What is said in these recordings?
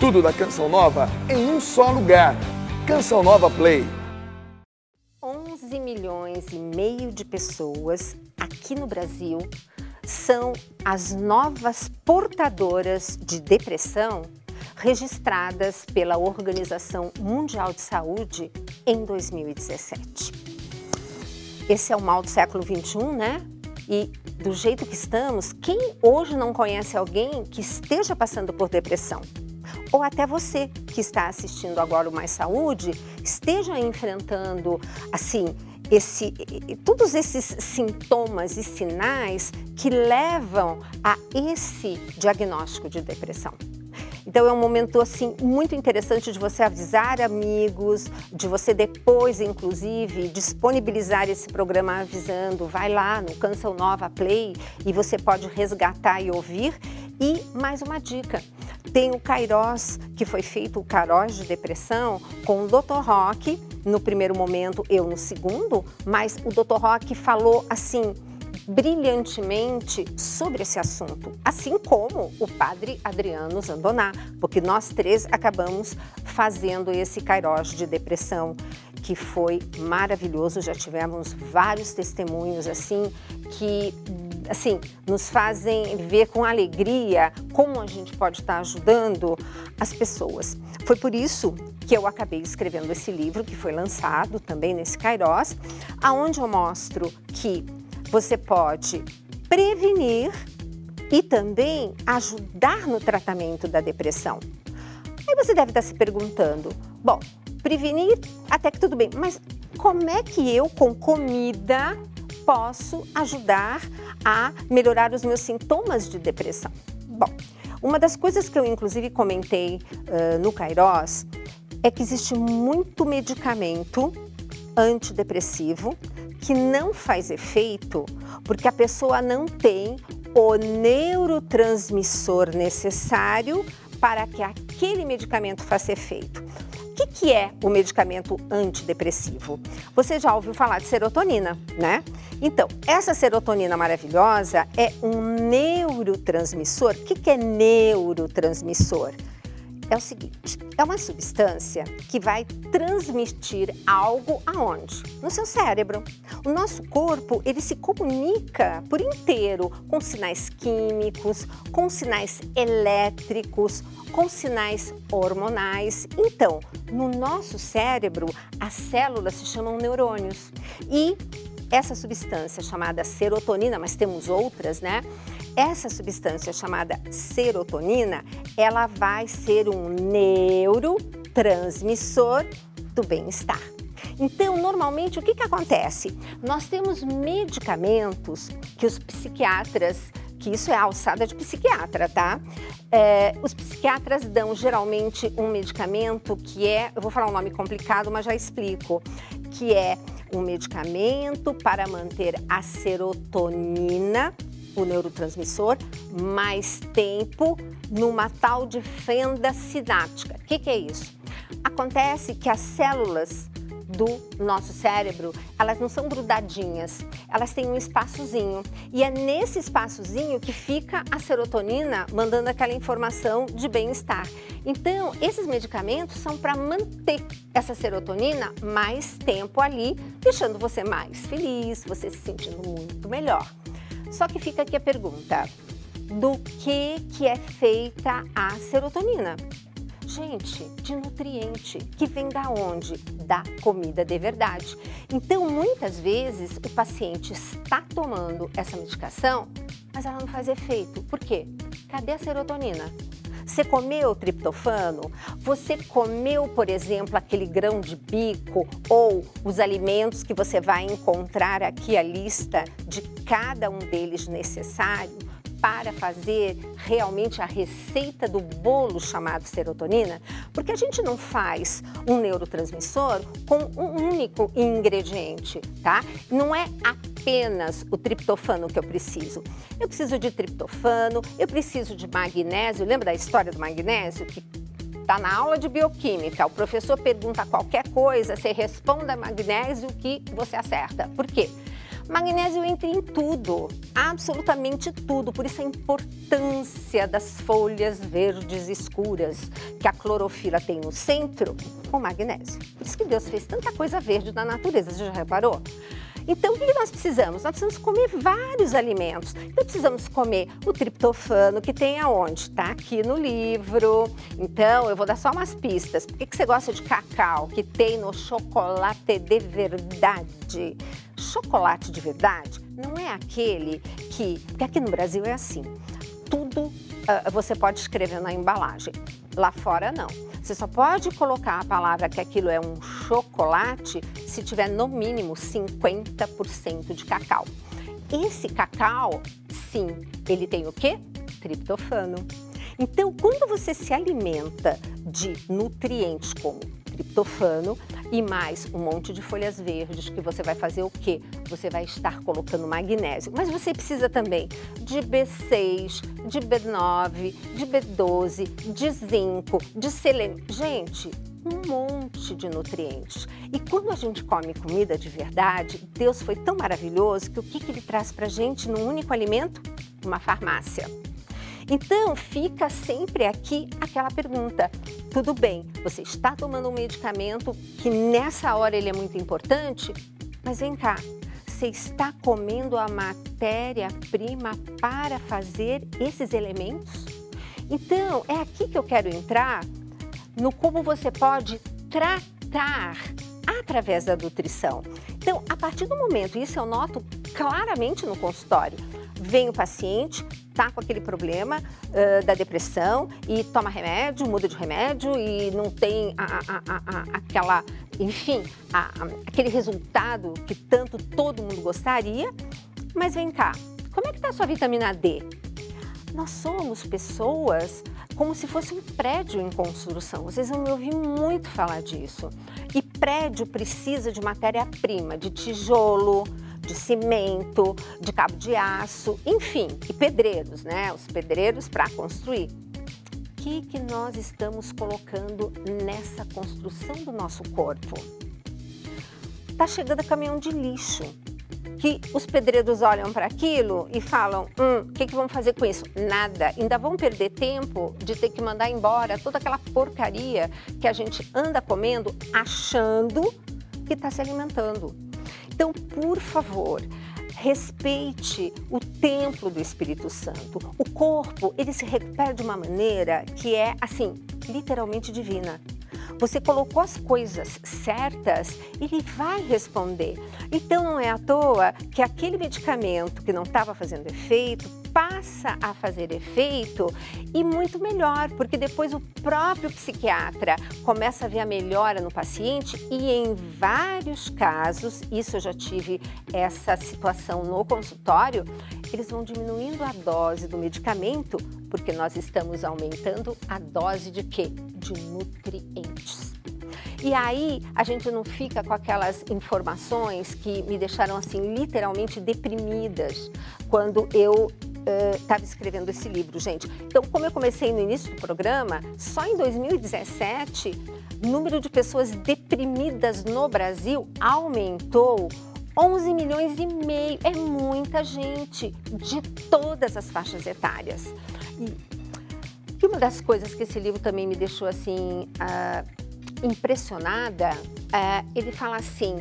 Tudo da Canção Nova em um só lugar. Canção Nova Play. 11,5 milhões de pessoas aqui no Brasil são as novas portadoras de depressão registradas pela Organização Mundial de Saúde em 2017. Esse é o mal do século XXI, né? E do jeito que estamos, quem hoje não conhece alguém que esteja passando por depressão? Ou até você que está assistindo agora o Mais Saúde, esteja enfrentando, assim, todos esses sintomas e sinais que levam a esse diagnóstico de depressão. Então é um momento assim muito interessante de você avisar amigos, de você depois inclusive disponibilizar esse programa avisando, vai lá no Canção Nova Play e você pode resgatar e ouvir. E mais uma dica, tem o Kairos, que foi feito o Kairos de depressão com o Dr. Roque, no primeiro momento, eu no segundo, mas o Dr. Roque falou assim brilhantemente sobre esse assunto, assim como o padre Adriano Zandoná, porque nós três acabamos fazendo esse Kairos de depressão, que foi maravilhoso. Já tivemos vários testemunhos assim, que nos fazem ver com alegria como a gente pode estar ajudando as pessoas. Foi por isso que eu acabei escrevendo esse livro, que foi lançado também nesse Kairos, aonde eu mostro que você pode prevenir e também ajudar no tratamento da depressão. Aí você deve estar se perguntando, bom, prevenir até que tudo bem, mas como é que eu com comida posso ajudar a melhorar os meus sintomas de depressão? Bom, uma das coisas que eu inclusive comentei no Kairos é que existe muito medicamento antidepressivo que não faz efeito porque a pessoa não tem o neurotransmissor necessário para que aquele medicamento faça efeito. O que é o medicamento antidepressivo? Você já ouviu falar de serotonina, né? Então, essa serotonina maravilhosa é um neurotransmissor. O que é neurotransmissor? É o seguinte, é uma substância que vai transmitir algo aonde? No seu cérebro. O nosso corpo, ele se comunica por inteiro com sinais químicos, com sinais elétricos, com sinais hormonais. Então, no nosso cérebro, as células se chamam neurônios. E essa substância chamada serotonina, mas temos outras, né? Essa substância chamada serotonina, ela vai ser um neurotransmissor do bem-estar. Então, normalmente, o que acontece? Nós temos medicamentos que os psiquiatras, que isso é a alçada de psiquiatra, tá? Os psiquiatras dão geralmente um medicamento que eu vou falar um nome complicado, mas já explico, que é um medicamento para manter a serotonina, o neurotransmissor, mais tempo numa tal de fenda sináptica. O que é isso? Acontece que as células do nosso cérebro, elas não são grudadinhas, elas têm um espaçozinho. E é nesse espaçozinho que fica a serotonina mandando aquela informação de bem-estar. Então, esses medicamentos são para manter essa serotonina mais tempo ali, deixando você mais feliz, você se sentindo muito melhor. Só que fica aqui a pergunta, do que é feita a serotonina? Gente, de nutriente, que vem da onde? Da comida de verdade. Então, muitas vezes, o paciente está tomando essa medicação, mas ela não faz efeito. Por quê? Cadê a serotonina? Você comeu triptofano? Você comeu, por exemplo, aquele grão de bico ou os alimentos que você vai encontrar aqui a lista de cada um deles necessário para fazer realmente a receita do bolo chamado serotonina? Porque a gente não faz um neurotransmissor com um único ingrediente, tá? Não é apenas o triptofano que eu preciso. Eu preciso de triptofano, eu preciso de magnésio. Lembra da história do magnésio? Que está na aula de bioquímica. O professor pergunta qualquer coisa, você responda magnésio que você acerta. Por quê? Magnésio entra em tudo, absolutamente tudo, por isso a importância das folhas verdes escuras, que a clorofila tem no centro, com magnésio. Por isso que Deus fez tanta coisa verde na natureza, você já reparou? Então, o que nós precisamos? Nós precisamos comer vários alimentos. Então, precisamos comer o triptofano, que tem aonde? Está aqui no livro. Então, eu vou dar só umas pistas. Por que você gosta de cacau, que tem no chocolate de verdade? Chocolate de verdade não é aquele que... Porque aqui no Brasil é assim. Tudo você pode escrever na embalagem. Lá fora, não. Você só pode colocar a palavra que aquilo é um chocolate se tiver no mínimo 50% de cacau. Esse cacau, sim, ele tem o quê? Triptofano. Então, quando você se alimenta de nutrientes como triptofano e mais um monte de folhas verdes, que você vai fazer o quê? Você vai estar colocando magnésio. Mas você precisa também de B6, de B9, de B12, de zinco, de selênio. Gente, um monte de nutrientes. E quando a gente come comida de verdade, Deus foi tão maravilhoso que o que Ele traz pra gente num único alimento? Uma farmácia. Então, fica sempre aqui aquela pergunta. Tudo bem, você está tomando um medicamento que nessa hora ele é muito importante, mas vem cá, você está comendo a matéria-prima para fazer esses elementos? Então, é aqui que eu quero entrar no como você pode tratar através da nutrição. Então, a partir do momento, isso eu noto claramente no consultório, vem o paciente, tá com aquele problema da depressão e toma remédio, muda de remédio e não tem aquela, enfim, aquele resultado que tanto todo mundo gostaria. Mas vem cá, como é que tá a sua vitamina D? Nós somos pessoas como se fosse um prédio em construção. Vocês vão me ouvir muito falar disso. E prédio precisa de matéria-prima, de tijolo, de cimento, de cabo de aço, enfim, e pedreiros, né? Os pedreiros para construir. O que nós estamos colocando nessa construção do nosso corpo? Tá chegando caminhão de lixo, que os pedreiros olham para aquilo e falam, o que vão fazer com isso? Nada, ainda vão perder tempo de ter que mandar embora toda aquela porcaria que a gente anda comendo achando que está se alimentando. Então, por favor, respeite o templo do Espírito Santo. O corpo, ele se recupera de uma maneira que é, assim, literalmente divina. Você colocou as coisas certas, ele vai responder. Então, não é à toa que aquele medicamento que não estava fazendo efeito, passa a fazer efeito e muito melhor, porque depois o próprio psiquiatra começa a ver a melhora no paciente e em vários casos, isso eu já tive essa situação no consultório, eles vão diminuindo a dose do medicamento, porque nós estamos aumentando a dose de quê? De nutrientes. E aí a gente não fica com aquelas informações que me deixaram assim literalmente deprimidas quando eu estava escrevendo esse livro, gente. Então, como eu comecei no início do programa, só em 2017, o número de pessoas deprimidas no Brasil aumentou 11 milhões e meio. É muita gente de todas as faixas etárias. E uma das coisas que esse livro também me deixou assim impressionada, ele fala assim,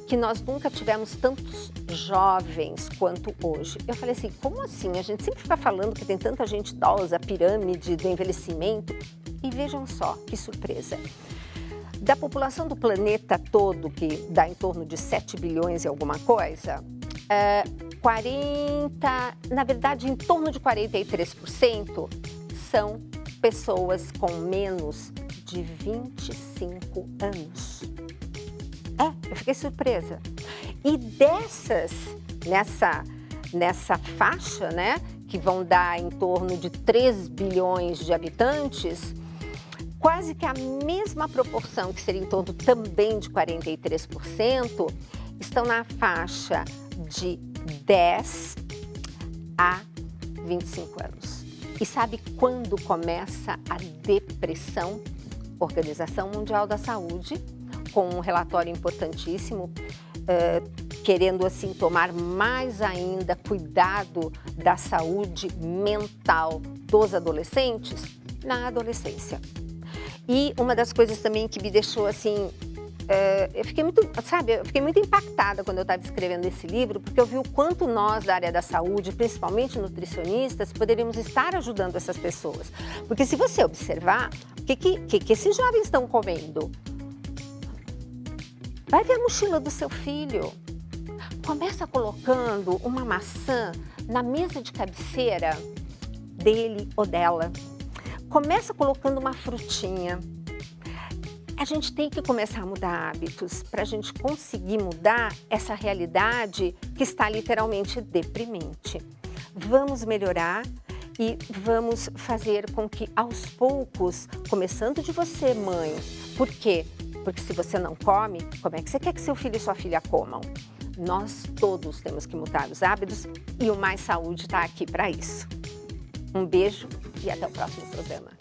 que nós nunca tivemos tantos jovens quanto hoje. Eu falei assim, como assim? A gente sempre fica falando que tem tanta gente idosa, a pirâmide do envelhecimento. E vejam só, que surpresa. Da população do planeta todo, que dá em torno de 7 bilhões e alguma coisa, na verdade, em torno de 43% são pessoas com menos de 25 anos. Eu fiquei surpresa. E dessas, nessa faixa, né, que vão dar em torno de 3 bilhões de habitantes, quase que a mesma proporção, que seria em torno também de 43%, estão na faixa de 10 a 25 anos. E sabe quando começa a depressão? Organização Mundial da Saúde, com um relatório importantíssimo, querendo assim tomar mais ainda cuidado da saúde mental dos adolescentes na adolescência. E uma das coisas também que me deixou assim, eu fiquei muito impactada quando eu estava escrevendo esse livro, porque eu vi o quanto nós da área da saúde, principalmente nutricionistas, poderíamos estar ajudando essas pessoas. Porque se você observar, o que esses jovens estão comendo? Vai ver a mochila do seu filho. Começa colocando uma maçã na mesa de cabeceira dele ou dela. Começa colocando uma frutinha. A gente tem que começar a mudar hábitos para a gente conseguir mudar essa realidade que está literalmente deprimente. Vamos melhorar e vamos fazer com que aos poucos, começando de você, mãe, por quê? Porque se você não come, como é que você quer que seu filho e sua filha comam? Nós todos temos que mudar os hábitos e o Mais Saúde está aqui para isso. Um beijo e até o próximo programa.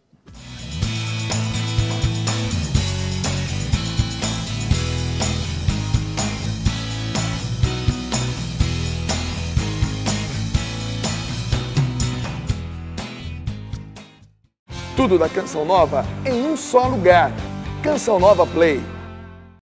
Tudo da Canção Nova em um só lugar. Canção Nova Play.